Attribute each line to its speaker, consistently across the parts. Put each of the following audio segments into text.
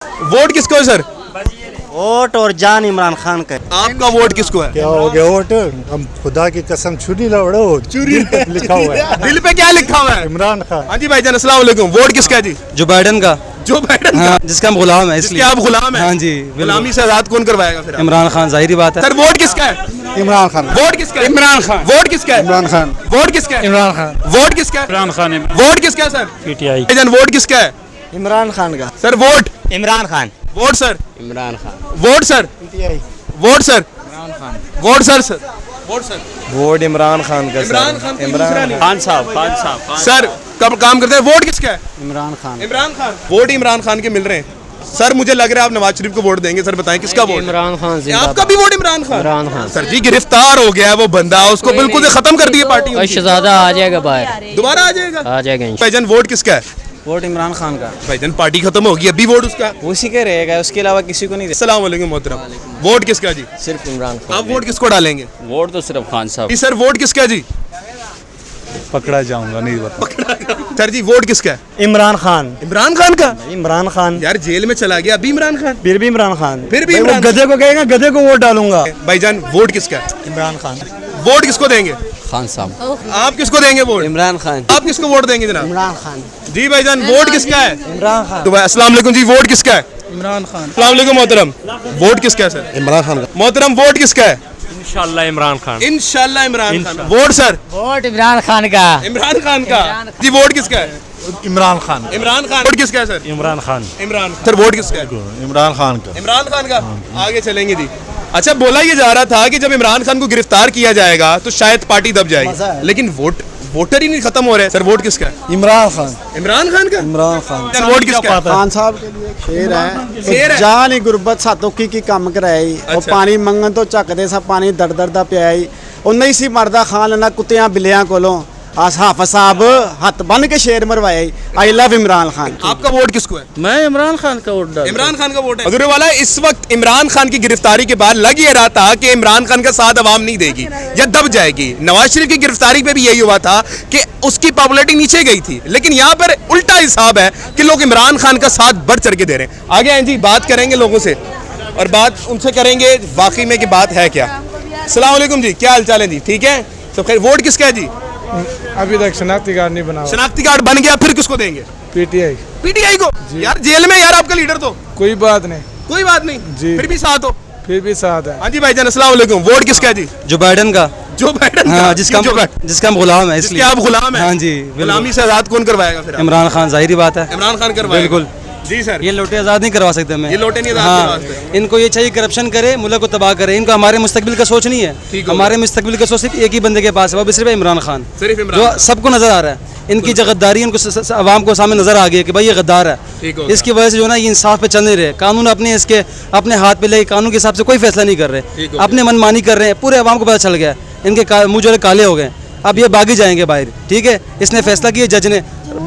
Speaker 1: Vote किसको है sir?
Speaker 2: Vote और जान इमरान खान का।
Speaker 1: आपका वोट किसको है?
Speaker 3: क्या हो गया वोट? हम खुदा की कसम छुरी लड़ो चूरी लिखा हुआ है।
Speaker 1: दिल पे क्या लिखा हुआ है?
Speaker 3: इमरान खान।
Speaker 1: हाँ जी भाईजान, अस्सलाम वालेकुम। वोट किसका है जी?
Speaker 4: जो बाइडन का,
Speaker 1: जो बाइडन
Speaker 4: हाँ,
Speaker 1: का,
Speaker 4: जिसका हम गुलाम है,
Speaker 1: जिसके
Speaker 4: इसलिए
Speaker 1: आप गुलाम हैं।
Speaker 4: हाँ जी,
Speaker 1: गुलामी से आजाद कौन करवाएगा फिर?
Speaker 4: इमरान खान, जाहिर बात है।
Speaker 1: सर वोट किसका है?
Speaker 3: इमरान खान।
Speaker 1: वोट किसका है?
Speaker 4: इमरान खान।
Speaker 1: वोट किसका है?
Speaker 3: इमरान खान।
Speaker 1: वोट किसका है?
Speaker 4: इमरान खान।
Speaker 1: वोट किसका है?
Speaker 4: इमरान खान।
Speaker 1: वोट किसका है सर?
Speaker 4: पीटीआई।
Speaker 1: भाईजान वोट किसका है?
Speaker 2: इमरान खान का।
Speaker 1: Sir vote.
Speaker 2: Imran Khan.
Speaker 1: Vote sir.
Speaker 2: Imran Khan.
Speaker 1: Vote sir. Vote sir.
Speaker 2: Imran Khan.
Speaker 1: Vote sir. Sir vote sir.
Speaker 2: Vote Imran Khan का।
Speaker 1: इमरान खान कोई दूसरा नहीं।
Speaker 2: खान साहब।
Speaker 1: सर कब काम करते हैं? वोट किसका है?
Speaker 2: इमरान खान।
Speaker 1: इमरान खान। वोट इमरान खान के मिल रहे हैं। सर मुझे लग रहा है आप नवाज शरीफ को वोट देंगे। सर बताएं किसका वोट?
Speaker 2: इमरान खान।
Speaker 1: आपका भी वोट इमरान खान?
Speaker 2: इमरान खान।
Speaker 1: सर जी गिरफ्तार हो गया है वो बंदा, उसको बिल्कुल से खत्म कर दिए पार्टी उनकी।
Speaker 2: शहजादा आ जाएगा बाहर।
Speaker 1: दोबारा आ जाएगा?
Speaker 2: आ जाएगा।
Speaker 1: भाईजान वोट किसका है?
Speaker 4: वोट इमरान खान का।
Speaker 1: भाईजान पार्टी खत्म होगी, अभी वोट उसका।
Speaker 4: उसी के रहेगा, उसके अलावा किसी को नहीं।
Speaker 1: अस्सलाम वालेकुम मोहतरम। वोट किसका जी?
Speaker 2: सिर्फ इमरान खान।
Speaker 1: आप वोट किसको डालेंगे?
Speaker 2: वोट तो सिर्फ खान साहब।
Speaker 1: जी सर वोट किसका है जी?
Speaker 3: पकड़ा जाऊंगा नहीं बता।
Speaker 1: सर जी वोट किसका है?
Speaker 2: इमरान खान।
Speaker 1: इमरान खान का?
Speaker 2: इमरान खान।
Speaker 1: यार जेल में चला गया, अभी इमरान खान।
Speaker 2: फिर भी इमरान खान।
Speaker 1: फिर भी
Speaker 2: भाई, वो
Speaker 1: इमरान
Speaker 2: गधे को कहेगा, गधे को वोट डालूंगा।
Speaker 1: भाईजान वोट किसका है?
Speaker 2: इमरान खान।
Speaker 1: वोट किसको देंगे?
Speaker 2: खान साहब।
Speaker 1: आप किसको देंगे वोट?
Speaker 2: इमरान खान।
Speaker 1: आप किसको वोट देंगे जनाब?
Speaker 2: इमरान खान।
Speaker 1: जी भाईजान वोट किसका है?
Speaker 2: इमरान खान।
Speaker 1: तो भाई अस्सलाम वालेकुम जी, वोट किसका है?
Speaker 2: इमरान खान।
Speaker 1: अस्सलाम वालेकुम मोहतरम। वोट किसका है सर?
Speaker 3: इमरान खान का।
Speaker 1: मोहतरम वोट किसका है?
Speaker 2: इंशाल्लाह इमरान खान।
Speaker 1: इंशाल्लाह Imran Khan. Vote sir?
Speaker 2: Vote Imran Khan का।
Speaker 1: इमरान खान का। जी वोट किसका है?
Speaker 3: इमरान खान।
Speaker 1: इमरान खान। वोट किसका है sir?
Speaker 2: Imran Khan.
Speaker 1: Imran. Sir vote किसका है?
Speaker 3: इमरान खान का।
Speaker 1: इमरान खान का। आगे चलेंगे जी। अच्छा बोला ये जा रहा था कि जब इमरान खान को गिरफ्तार किया जाएगा तो शायद पार्टी दब जाएगी, लेकिन वोटर ही नहीं खत्म हो रहे। सर वोट किसका है?
Speaker 2: इमरान खान।
Speaker 1: इमरान खान का।
Speaker 2: इमरान खान।
Speaker 1: वोट किसका है?
Speaker 5: खान साहब के लिए शेर
Speaker 1: शेर
Speaker 5: है।
Speaker 1: है।
Speaker 5: जान ही गुरबत सातोकी की कम कराई और
Speaker 1: अच्छा।
Speaker 5: पानी मंगन तो झकदे सा पानी दर दर दा पियाई। और नहीं सी मरदा खान ना कुत्तियां बिल्लियां कोलों आस हाफिज साहब हथ बन के शेर मरवाए। I love Imran Khan.
Speaker 1: आपका वोट किसको है?
Speaker 2: मैं इमरान खान का वोट डाल।
Speaker 1: इमरान खान का वोट है। अगर वाला इस वक्त इमरान खान की गिरफ्तारी के बाद लग ये रहा था कि इमरान खान का साथ अवाम नहीं देगी या दब जाएगी। नवाज शरीफ की गिरफ्तारी पे भी यही हुआ था कि उसकी पॉपुलैरिटी नीचे गई थी, लेकिन यहाँ पर उल्टा हिसाब है कि लोग इमरान खान का साथ बढ़ चढ़ के दे रहे हैं। आगे आए जी, बात करेंगे लोगों से और बात उनसे करेंगे वाकई में कि बात है क्या। अस्सलाम वालेकुम जी, क्या हाल चाल है जी? ठीक है सब खैर। वोट किसका है जी?
Speaker 6: अभी तक शनाख्ती कार्ड नहीं बना।
Speaker 1: शनाख्ती कार्ड बन गया, फिर किसको देंगे?
Speaker 6: पीटीआई।
Speaker 1: पीटीआई को? यार जेल में यार आपका लीडर तो।
Speaker 6: कोई बात नहीं।
Speaker 1: कोई बात नहीं
Speaker 6: जी।
Speaker 1: फिर भी साथ हो।
Speaker 6: फिर भी साथ है।
Speaker 1: हाँ जी भाईजान, अस्सलाम वालेकुम। वोट किसका है जी?
Speaker 4: जो बाइडन का,
Speaker 1: जो बाइडन
Speaker 4: हाँ,
Speaker 1: का।
Speaker 4: जिसका हम गुलाम है,
Speaker 1: जिसके
Speaker 4: इसलिए
Speaker 1: आप गुलाम हैं।
Speaker 4: हाँ जी,
Speaker 1: गुलामी से आजाद कौन करवाएगा फिर?
Speaker 4: इमरान खान, जाहिर बात है।
Speaker 1: इमरान खान करवाएगा।
Speaker 4: बिल्कुल।
Speaker 1: जी सर।
Speaker 4: ये लोटे आज़ाद नहीं करवा सकते हमें।
Speaker 1: ये लोटे नहीं आज़ाद
Speaker 4: हाँ,
Speaker 1: करवा सकते।
Speaker 4: इनको ये चाहिए करप्शन करे, मुल्क को तबाह करे। इनको हमारे मुस्तकबिल का सोच नहीं
Speaker 1: ठीक
Speaker 4: है।
Speaker 1: हो
Speaker 4: हमारे मुस्तकबिल का सोच सिर्फ एक ही बंदे के पास है, वो भी सिर्फ इमरान खान,
Speaker 1: सिर्फ इमरान
Speaker 4: जो
Speaker 1: खान।
Speaker 4: सबको नजर आ रहा है। इनकी जो गद्दारी इनको आवाम को सामने नजर आ गई है कि भाई ये गद्दार
Speaker 1: ठीक हो
Speaker 4: है।
Speaker 1: गया।
Speaker 4: इसकी वजह से जो है ना ये इंसाफ पे चल नहीं रहे। कानून अपने हाथ पे ले, कानून के हिसाब से कोई फैसला नहीं कर
Speaker 1: ठीक
Speaker 4: रहे,
Speaker 1: हो गया।
Speaker 4: अपने मनमानी कर रहे हैं। पूरे आवाम को पता चल गया, इनके मुँह जो है काले हो गए। अब ये भागी जाएंगे बाहर। ठीक है, इसने फैसला किया, जज ने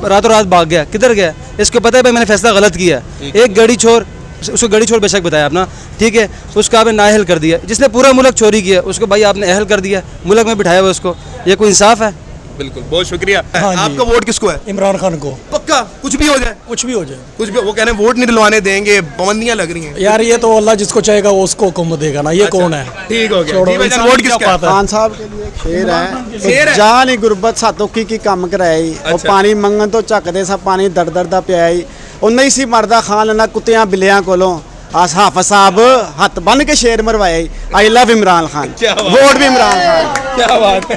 Speaker 4: रातों रात भाग गया। किधर गया? इसको पता है भाई मैंने फैसला गलत किया। एक गड़ी छोर, उसको गड़ी छोड़ बेशक बताया अपना, ठीक है, उसको आपने नाअहल कर दिया। जिसने पूरा मुल्क चोरी किया उसको भाई आपने अहल कर दिया, मुल्क में बिठाया हुआ उसको। ये कोई इंसाफ है?
Speaker 1: बिल्कुल, बहुत शुक्रिया।
Speaker 2: हाँ जी।
Speaker 1: आपका वोट किसको है?
Speaker 2: इमरान खान को।
Speaker 1: पक्का कुछ भी हो जाए?
Speaker 2: कुछ भी हो जाए
Speaker 1: कुछ भी। वो कह रहे हैं वोट नहीं दिलवाने देंगे, पाबंदियां लग रही हैं।
Speaker 2: यार, ये तो अल्लाह जिसको चाहेगा वो उसको हुक्म देगा ना। ये कौन है?
Speaker 1: ठीक हो गया।
Speaker 2: छोड़ो,
Speaker 1: जी भाईजान,
Speaker 2: इंसान
Speaker 1: वोट
Speaker 2: क्या
Speaker 1: किसका है?
Speaker 2: पाता है?
Speaker 5: खान साहब के लिए शेर
Speaker 1: शेर है।
Speaker 5: है। जान ही गुरबत सातोकी की कम कराई और
Speaker 1: अच्छा।
Speaker 5: पानी मंगन तो झकदे सा पानी दर दर दा पियाई। और नहीं सी मरदा खान ना कुत्तियां बिल्लियां कोलों आस हाफिज साहब हथ बन के शेर मरवाए। I love Imran Khan.
Speaker 1: क्या बात
Speaker 5: वोट भी इमरान खान।
Speaker 1: क्या बात है,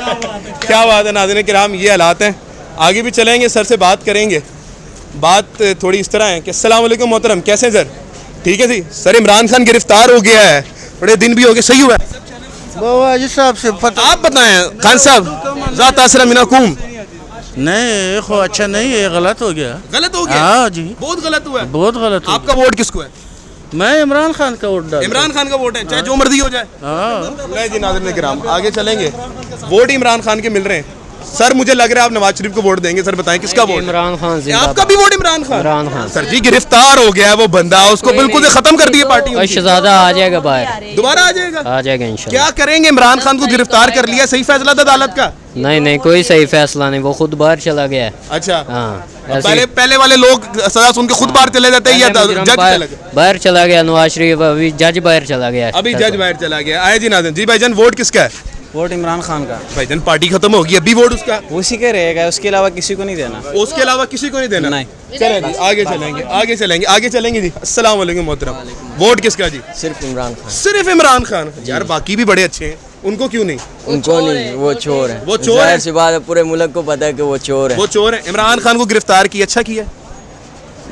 Speaker 1: क्या बात है। नाज़रीन किराम, ये हालात हैं। आगे भी चलेंगे, सर से बात करेंगे। बात थोड़ी इस तरह है कि अस्सलाम वालेकुम मोहतरम, कैसे हैं सर? ठीक है जी। सर इमरान खान गिरफ्तार हो गया है, बड़े दिन भी हो गए, सही हुआ है? आप बताएं खान साहब, ज़ात आसरा मिनकुम।
Speaker 2: नहीं खो अच्छा नहीं, ये गलत हो गया।
Speaker 1: गलत हो गया?
Speaker 2: हाँ जी,
Speaker 1: बहुत गलत हुआ है।
Speaker 2: बहुत गलत हो
Speaker 1: आपका वोट किसको है?
Speaker 2: गया। मैं इमरान खान का वोट डाल।
Speaker 1: इमरान खान का वोट है, चाहे जो मर्जी हो जाए।
Speaker 2: हाँ।
Speaker 1: नहीं जी नाज़रीन किराम, आगे चलेंगे। वोट इमरान खान के मिल रहे हैं। सर मुझे लग रहा है आप नवाज शरीफ को वोट देंगे। सर बताएं किसका वोट?
Speaker 7: इमरान खान
Speaker 1: आपका भी वोट इमरान खान?
Speaker 7: इमरान खान।
Speaker 1: सर जी गिरफ्तार हो गया है वो बंदा, उसको बिल्कुल से खत्म कर दिया पार्टी उनकी।
Speaker 7: शहजादा आ जाएगा बाहर,
Speaker 1: दोबारा आ जाएगा?
Speaker 7: आ जाएगा इंशाल्लाह।
Speaker 1: क्या करेंगे? इमरान खान को गिरफ्तार कर लिया, सही फैसला था अदालत का?
Speaker 7: नहीं नहीं, कोई सही फैसला नहीं, वो खुद बाहर चला गया है।
Speaker 1: अच्छा
Speaker 7: हाँ,
Speaker 1: पहले वाले लोग सजा सुन के खुद बाहर चले जाते हैं या जज चला गया?
Speaker 7: बाहर चला गया नवाज शरीफ, अभी जज बाहर चला गया।
Speaker 1: अभी जज बाहर चला गया। आए जी नाज़रीन। जी भाईजान वोट किसका है?
Speaker 4: वोट इमरान खान का।
Speaker 1: भाईजान पार्टी खत्म होगी, अभी वोट उसका?
Speaker 4: उसी के रहेगा, उसके अलावा किसी को नहीं देना।
Speaker 1: उसके अलावा किसी को नहीं देना?
Speaker 4: नहीं।
Speaker 1: चलें जी आगे चलेंगे, आगे चलेंगे, आगे चलेंगे जी। अस्सलाम वालेकुम मोहतरम। वोट किसका जी?
Speaker 7: सिर्फ इमरान खान।
Speaker 1: सिर्फ इमरान खान? यार बाकी भी बड़े अच्छे हैं, उनको क्यों नहीं?
Speaker 7: उनको नहीं, वो चोर है।
Speaker 1: वो चोर है?
Speaker 7: सी बात है, पूरे मुल्क को पता है कि वो चोर है।
Speaker 1: वो चोर है। इमरान खान को गिरफ्तार किया, अच्छा किया?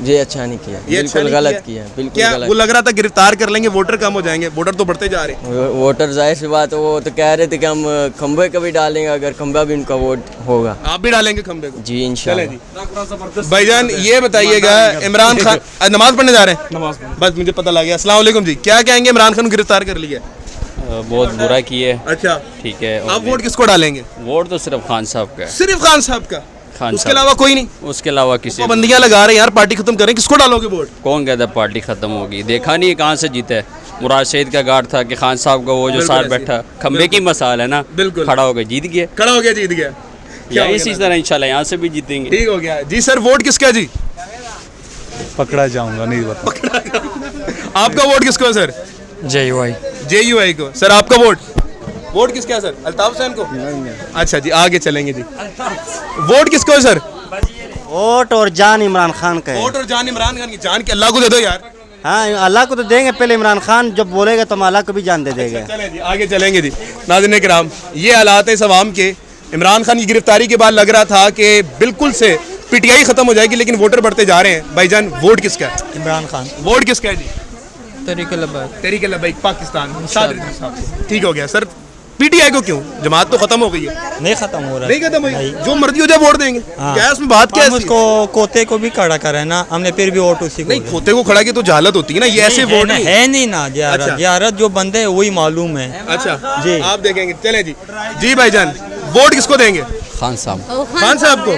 Speaker 7: ये अच्छा नहीं किया,
Speaker 1: ये अच्छा
Speaker 7: बिल्कुल
Speaker 1: नहीं
Speaker 7: गलत किया, बिल्कुल
Speaker 1: क्या
Speaker 7: गलत।
Speaker 1: वो लग रहा था गिरफ्तार कर लेंगे वोटर कम हो जाएंगे? वोटर तो बढ़ते जा रहे हैं।
Speaker 7: वोटर जाहिर सी बात है, वो तो कह रहे थे कि हम खंबे का भी डालेंगे, अगर खंबा भी उनका वोट होगा।
Speaker 1: आप भी डालेंगे खंबे को?
Speaker 7: जी इंशाल्लाह जी।
Speaker 1: भाईजान ये बताइएगा, इमरान खान नमाज पढ़ने जा रहे हैं? नमाज बस मुझे पता लग गया। अस्सलाम वालेकुम जी। क्या कहेंगे? इमरान खान को गिरफ्तार कर लिया?
Speaker 8: बहुत बुरा किए।
Speaker 1: अच्छा
Speaker 8: ठीक है।
Speaker 1: आप वोट किसको डालेंगे?
Speaker 8: वोट तो सिर्फ खान साहब का है।
Speaker 1: सिर्फ खान साहब का?
Speaker 8: खान
Speaker 1: उसके
Speaker 8: साहब।
Speaker 1: अलावा कोई नहीं?
Speaker 8: उसके अलावा किसी
Speaker 1: पाबंदियां लगा रहे हैं यार, पार्टी खत्म करें, किसको डालोगे वोट?
Speaker 8: कौन कहता है पार्टी खत्म होगी? देखा नहीं है कहाँ से जीता है। मुराद शहीद का गार्ड था कि खान साहब का वो जो
Speaker 1: बिल्कुल
Speaker 8: साथ
Speaker 1: ऐसे।
Speaker 8: बैठा खंबे की मसाल है ना,
Speaker 1: बिल्कुल।
Speaker 8: खड़ा हो गया जीत गया।
Speaker 1: खड़ा हो गया, जीत गया।
Speaker 8: या इसी तरह इंशाल्लाह यहाँ से भी जीतेंगे।
Speaker 1: ठीक हो गया जी। सर वोट किसका जी?
Speaker 3: पकड़ा जाऊंगा नहीं बता।
Speaker 1: आपका वोट किसको है सर? JUI को। सर आपका वोट? वोट किसका है सर? अल्ताफ हुसैन को? अच्छा जी आगे चलेंगे जी। वोट किसको है सर?
Speaker 5: वोट और जान इमरान खान का है।
Speaker 1: वोट और जान इमरान खान की। जान के अल्लाह को दे दो यार।
Speaker 5: हाँ, अल्लाह को तो देंगे, पहले इमरान खान जब बोलेगा तो हम अल्लाह को भी जान दे देंगे।
Speaker 1: चलें जी आगे चलेंगे जी। नाज़रीन किराम, ये हालात है इस अवाम के। इमरान खान की गिरफ्तारी के बाद लग रहा था कि बिल्कुल से PTI खत्म हो जाएगी, लेकिन वोटर बढ़ते जा रहे हैं। भाईजान वोट किसका है?
Speaker 4: इमरान खान।
Speaker 1: वोट किसका है जी?
Speaker 4: तरीके
Speaker 1: तहरीक लब्बैक पाकिस्तान, सादिर साहब को। ठीक हो गया सर। PTI को क्यों? जमात तो खत्म हो गई है।
Speaker 4: नहीं खत्म हो रहा
Speaker 1: नहीं खत्म हुई, जो मर्जी हो जाए वोट देंगे। क्या है उसमें बात? क्या है इसकी?
Speaker 4: उसको कोते को भी खड़ा करा है ना हमने, फिर भी वोट उसी को
Speaker 1: नहीं, खोते को खड़ा की तो जहालत होती है ना, ये ऐसे वोट नहीं।
Speaker 4: है नहीं ना
Speaker 1: अच्छा।
Speaker 4: जियारत जो बंदे हैं वही मालूम है।
Speaker 1: अच्छा
Speaker 4: जी।
Speaker 1: आप देखेंगे। चले जी। जी भाईजान वोट किसको देंगे?
Speaker 8: खान साहब।
Speaker 1: खान साहब को?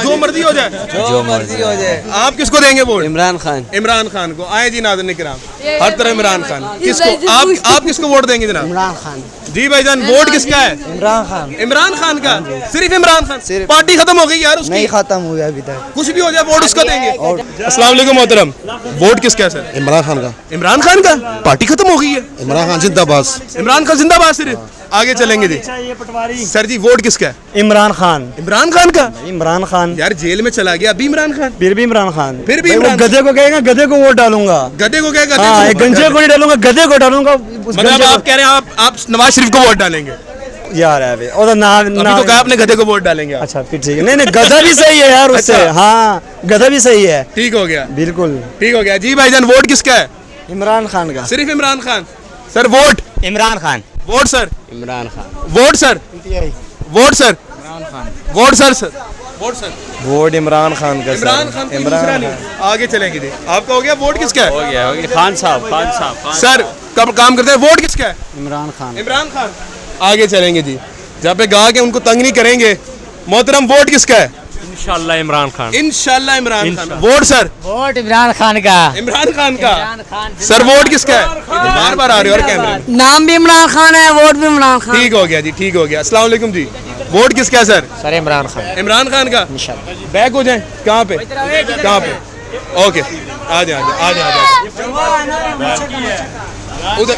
Speaker 1: जो मर्जी हो जाए?
Speaker 8: जो मर्जी हो जाए।
Speaker 1: आप किसको देंगे वोट?
Speaker 7: इमरान खान।
Speaker 1: इमरान खान को। आए जी नाज़रीन किराम, हर तरह इमरान खान। किसको आप किसको वोट देंगे जनाब?
Speaker 5: इमरान खान।
Speaker 1: जी भाईजान वोट किसका है?
Speaker 5: इमरान खान।
Speaker 1: इमरान खान का? सिर्फ इमरान खान? पार्टी खत्म हो गई यार उसकी।
Speaker 5: खत्म हो गया अभी तक।
Speaker 1: कुछ भी हो जाए वोट उसका देंगे। अस्सलाम वालेकुम मोहतरम। वोट किसका है सर?
Speaker 3: इमरान खान का।
Speaker 1: इमरान खान का? पार्टी खत्म हो गई है।
Speaker 3: इमरान खान जिंदाबाद।
Speaker 1: इमरान खान जिंदाबाद। सिर्फ आगे चलेंगे जी। सर जी वोट किसका है?
Speaker 5: इमरान खान।
Speaker 1: इमरान खान का?
Speaker 5: इमरान खान।
Speaker 1: यार जेल में चला गया, अभी इमरान खान?
Speaker 5: फिर भी इमरान खान।
Speaker 1: फिर भी
Speaker 5: भाई, वो
Speaker 1: इमरान
Speaker 5: गधे को कहेगा, गधे को वोट डालूंगा।
Speaker 1: गधे को क्या?
Speaker 5: हाँ,
Speaker 1: गधे
Speaker 5: गंजे को नहीं डालूंगा, गधे को डालूंगा। उस
Speaker 1: मतलब
Speaker 5: गंजे
Speaker 1: आप कह रहे हैं आप नवाज शरीफ को वोट डालेंगे?
Speaker 5: को यार है अभी और ना
Speaker 1: अभी तो कहा आपने गधे को वोट डालेंगे आप।
Speaker 5: अच्छा फिर ठीक है। नहीं नहीं गधा भी सही है यार उससे।
Speaker 1: अच्छा।
Speaker 5: हाँ गधा भी सही है।
Speaker 1: ठीक हो गया,
Speaker 5: बिल्कुल
Speaker 1: ठीक हो गया। जी भाईजान वोट किसका है?
Speaker 5: इमरान खान का।
Speaker 1: सिर्फ Imran Khan. Sir vote?
Speaker 5: Imran Khan.
Speaker 1: Vote sir?
Speaker 7: Imran Khan.
Speaker 1: Vote sir? Vote sir? Vote sir? Sir vote sir?
Speaker 5: Vote Imran Khan का।
Speaker 1: इमरान खान कोई दूसरा नहीं। आगे चलेंगे जी। आपका हो गया। वोट किसका है?
Speaker 8: हो गया खान साहब।
Speaker 1: सर कब काम करते हैं? वोट किसका है?
Speaker 5: इमरान खान।
Speaker 1: इमरान खान। आगे चलेंगे जी। जहाँ पे गा के उनको तंग नहीं करेंगे। मोहतरम वोट किसका है?
Speaker 8: इंशाल्लाह इमरान खान।
Speaker 1: इंशाल्लाह Imran Khan. Vote sir?
Speaker 7: Vote Imran Khan का।
Speaker 1: इमरान खान का। सर वोट किसका है? बार बार आ रहे हो और कैमरे में।
Speaker 9: नाम भी इमरान खान है, वोट भी इमरान खान।
Speaker 1: ठीक हो गया जी, ठीक हो गया। अस्सलाम वालेकुम जी। वोट किसका है सर?
Speaker 7: सर इमरान खान।
Speaker 1: इमरान खान का। बैक हो जाए। कहाँ पे? कहाँ पे? ओके आ जाए आ जाए उधर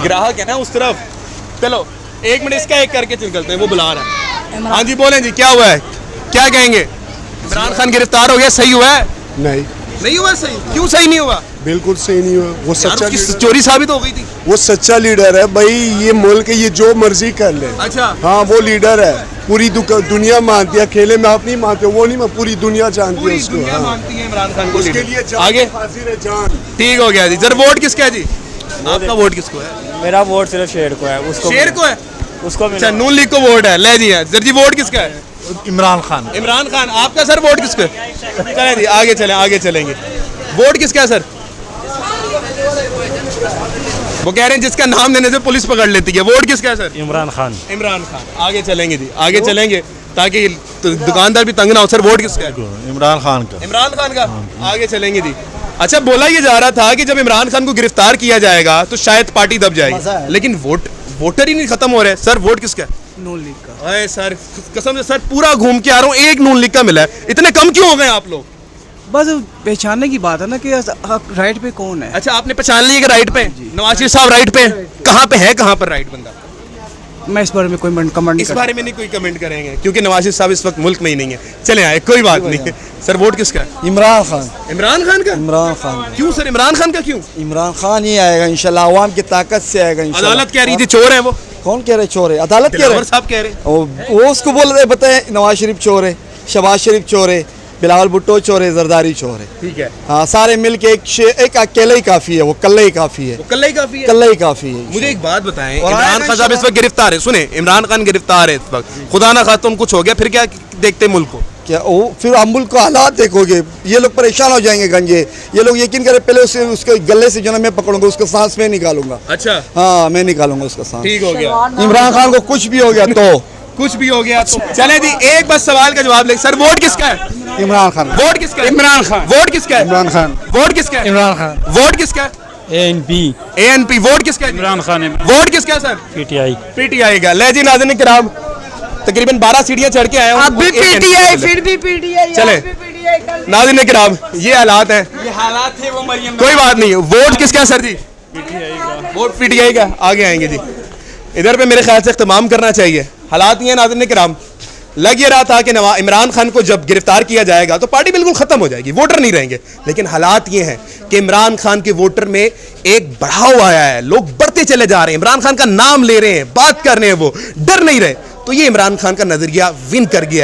Speaker 1: ग्राहक है ना उस तरफ। चलो एक मिनट इसका एक करके निकलते हैं, वो बुला रहा है। हाँ जी बोलें जी, क्या हुआ है? क्या कहेंगे? इमरान खान गिरफ्तार हो गया, सही हुआ है?
Speaker 3: नहीं
Speaker 1: नहीं हुआ सही? क्यों सही नहीं हुआ?
Speaker 3: बिल्कुल सही नहीं हुआ। वो
Speaker 1: यार
Speaker 3: सच्चा
Speaker 1: उसकी चोरी साबित हो गई थी।
Speaker 3: वो सच्चा लीडर है भाई। ये मुल्क ये जो मर्जी कर ले।
Speaker 1: अच्छा
Speaker 3: हाँ वो लीडर है। पूरी दुनिया मानती है। अकेले में आप नहीं मानते, वो नहीं, पूरी दुनिया जानती है
Speaker 1: पूरी
Speaker 3: उसको।
Speaker 1: दुनिया
Speaker 3: हाँ।
Speaker 1: मानती है इमरान खान को
Speaker 3: उसके
Speaker 1: लीडर।
Speaker 3: लिए जान
Speaker 1: आगे
Speaker 3: हाजिर है जान।
Speaker 1: ठीक हो गया जी। सर वोट किसका है जी? आपका वोट किसको है?
Speaker 5: मेरा वोट सिर्फ शेर को है। उसको
Speaker 1: शेर को है?
Speaker 5: उसको
Speaker 1: अच्छा नून लीग को वोट है। ले जी सर जी वोट किसका है?
Speaker 3: इमरान खान।
Speaker 1: इमरान खान। आपका सर वोट किसको है? चलें जी आगे चलें, आगे चलेंगे। वोट किसका है सर? वो कह रहे हैं जिसका नाम लेने से पुलिस पकड़ लेती है। वोट किसका है सर?
Speaker 2: इमरान खान।
Speaker 1: इमरान खान। आगे चलेंगे जी, आगे चलेंगे ताकि दुकानदार भी तंग ना हो। सर वोट किसका है?
Speaker 2: इमरान खान का।
Speaker 1: इमरान खान का। आगे चलेंगे जी। अच्छा, बोला ये जा रहा था कि जब इमरान खान को गिरफ्तार किया जाएगा तो शायद पार्टी दब जाएगी, लेकिन वोटर ही नहीं खत्म हो रहे। सर वोट किसका है?
Speaker 6: नून लीग का।
Speaker 1: अरे सर कसम से सर पूरा घूम के आ रहा हूँ, एक नून लीग का मिला है। इतने कम क्यों हो गए आप लोग?
Speaker 6: बस पहचानने की बात है ना कि राइट पे कौन है।
Speaker 1: अच्छा, आपने पहचान लिया कि राइट पे नवाज शरीफ साहब राइट पे कहाँ पे है, कहाँ पर राइट बंदा?
Speaker 6: मैं इस बारे में कोई कमेंट
Speaker 1: इस बारे में नहीं कोई कमेंट करेंगे क्योंकि नवाज शरीफ साहब इस वक्त मुल्क में ही नहीं है। चले आए, कोई बात नहीं। सर वोट किसका है?
Speaker 5: इमरान खान।
Speaker 1: इमरान खान का।
Speaker 5: इमरान खान।
Speaker 1: क्यों सर इमरान खान का क्यों?
Speaker 5: इमरान खान ही आएगा इंशाल्लाह, अवाम की ताकत से आएगा इंशाल्लाह।
Speaker 1: अदालत कह रही थी चोर है वो।
Speaker 5: कौन कह रहे चोर है? अदालत कह
Speaker 1: दिलावर
Speaker 5: रहे
Speaker 1: साहब कह रहे।
Speaker 5: वो उसको बोल रहे बताए नवाज शरीफ चोर है, शहबाज शरीफ चोर है, बिलावल भुट्टो चोर है, जरदारी चोर है।
Speaker 1: ठीक है।
Speaker 5: हाँ, सारे मिल के एक अकेले ही काफी है, वो कल्ले ही काफी है।
Speaker 1: वो कल्ला ही काफी है।
Speaker 5: कल्ले ही काफी है।
Speaker 1: मुझे एक बात बताएं,
Speaker 5: और
Speaker 1: इमरान
Speaker 5: आएगा
Speaker 1: खान साहब इस वक्त गिरफ्तार है। सुने, इमरान खान गिरफ्तार है इस वक्त, खुदा ना खातुम कुछ हो गया फिर क्या देखते मुल्क को?
Speaker 5: क्या वो फिर हम मुल्क को हालात देखोगे, ये लोग परेशान हो जाएंगे गंजे। ये लोग यकीन करें पहले उसके गले से जो ना मैं पकड़ूंगा, उसका सांस में निकालूंगा।
Speaker 1: अच्छा,
Speaker 5: हाँ, मैं निकालूंगा उसका सांस।
Speaker 1: ठीक हो गया।
Speaker 5: इमरान खान को कुछ भी हो गया तो
Speaker 1: कुछ भी हो गया तो चले जी, एक बस सवाल का जवाब ले। सर वोट किसका है?
Speaker 5: इमरान खान।
Speaker 1: वोट किसका है?
Speaker 6: इमरान खान।
Speaker 1: वोट किसका है?
Speaker 5: इमरान खान।
Speaker 1: वोट किसका है?
Speaker 6: इमरान खान।
Speaker 1: वोट किसका है? ANP। वोट किसका है?
Speaker 2: इमरान खान।
Speaker 1: वोट किसका है सर?
Speaker 2: PTI।
Speaker 1: PTI का। ले जी नाज़रीन किराम, तकरीबन 12 सीढ़ियां चढ़ के आया हूं।
Speaker 9: अब भी
Speaker 1: एक NP
Speaker 9: पीटीआई,
Speaker 1: चले।
Speaker 9: फिर भी पीटीआई।
Speaker 1: चले नाज़रीन किराम, ये हालात है।
Speaker 6: ये हालात थे वो मरियम।
Speaker 1: कोई बात नहीं। वोट किसका है सर जी? वोट PTI का। आगे आएंगे जी, इधर पे मेरे ख्याल से इख्तिमाम करना चाहिए। हालात ये नाज़रीन किराम, लग ये रहा था कि इमरान खान को जब गिरफ्तार किया जाएगा तो पार्टी बिल्कुल खत्म हो जाएगी, वोटर नहीं रहेंगे, लेकिन हालात ये हैं कि इमरान खान के वोटर में एक बढ़ाव आया है। लोग बढ़ते चले जा रहे हैं, इमरान खान का नाम ले रहे हैं, बात कर रहे हैं, वो डर नहीं रहे। तो ये इमरान खान का नजरिया विन कर गया है।